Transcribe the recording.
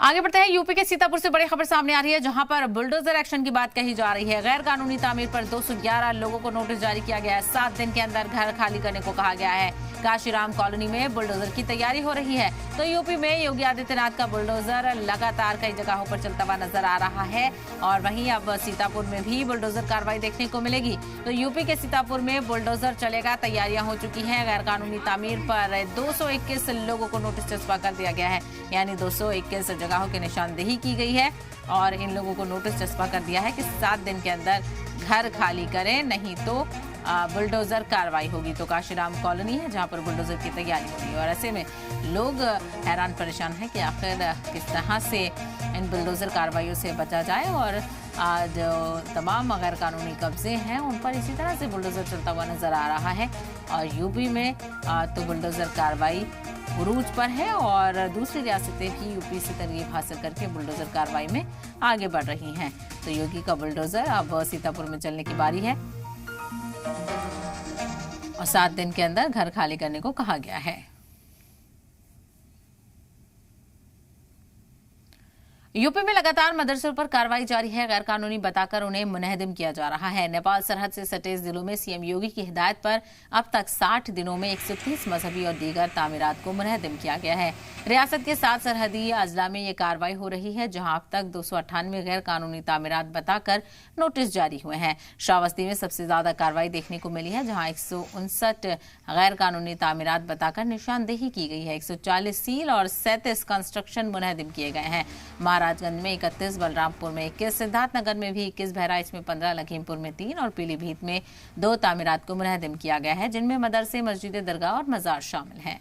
आगे बढ़ते हैं। यूपी के सीतापुर से बड़ी खबर सामने आ रही है, जहां पर बुलडोजर एक्शन की बात कही जा रही है। गैर कानूनी तामीर पर 211 लोगों को नोटिस जारी किया गया है। 7 दिन के अंदर घर खाली करने को कहा गया है। काशीराम कॉलोनी में बुलडोजर की तैयारी हो रही है। तो यूपी में योगी आदित्यनाथ का बुलडोजर लगातार कई जगहों पर चलता हुआ नजर आ रहा है और वहीं अब सीतापुर में भी बुलडोजर कार्रवाई देखने को मिलेगी। तो यूपी के सीतापुर में बुलडोजर चलेगा, तैयारियां हो चुकी हैं। गैर कानूनी तामीर पर 221 लोगों को नोटिस चस्पा कर दिया गया है, यानी 221 जगहों की निशानदेही की गई है और इन लोगों को नोटिस चस्पा कर दिया है कि 7 दिन के अंदर घर खाली करें, नहीं तो बुलडोजर कार्रवाई होगी। तो काशीराम कॉलोनी है जहां पर बुलडोजर की तैयारी होगी और ऐसे में लोग हैरान परेशान हैं कि आखिर किस तरह से इन बुलडोजर कार्रवाइयों से बचा जाए और जो तमाम गैर कानूनी कब्जे हैं उन पर इसी तरह से बुलडोजर चलता हुआ नजर आ रहा है। और यूपी में तो बुलडोजर कार्रवाई उरूज पर है और दूसरी रियासतें भी यूपी से तरगीब हासिल करके बुलडोजर कार्रवाई में आगे बढ़ रही हैं। तो योगी का बुलडोजर अब सीतापुर में चलने की बारी है और 7 दिन के अंदर घर खाली करने को कहा गया है। यूपी में लगातार मदरसों पर कार्रवाई जारी है। गैर कानूनी बताकर उन्हें मुनहदिम किया जा रहा है। नेपाल सरहद से सटे जिलों में सीएम योगी की हिदायत पर अब तक 60 दिनों में 130 मजहबी और दीगर तामीरात को मुनहदिम किया गया है। रियासत के 7 सरहदी अजला में ये कार्रवाई हो रही है, जहां अब तक 298 गैर कानूनी तामीरात बताकर नोटिस जारी हुए हैं। श्रावस्ती में सबसे ज्यादा कार्रवाई देखने को मिली है, जहां 159 गैर कानूनी तामीरात बताकर निशानदेही की गई है। 140 सील और 37 कंस्ट्रक्शन मुनहदिम किए गए हैं। महाराजगंज में 31, बलरामपुर में 21, सिद्धार्थनगर में भी 21, बहराइच में 15, लखीमपुर में 3 और पीलीभीत में 2 तामीरात को मुनहदिम किया गया है, जिनमें मदरसे, मस्जिद, दरगाह और मजार शामिल हैं।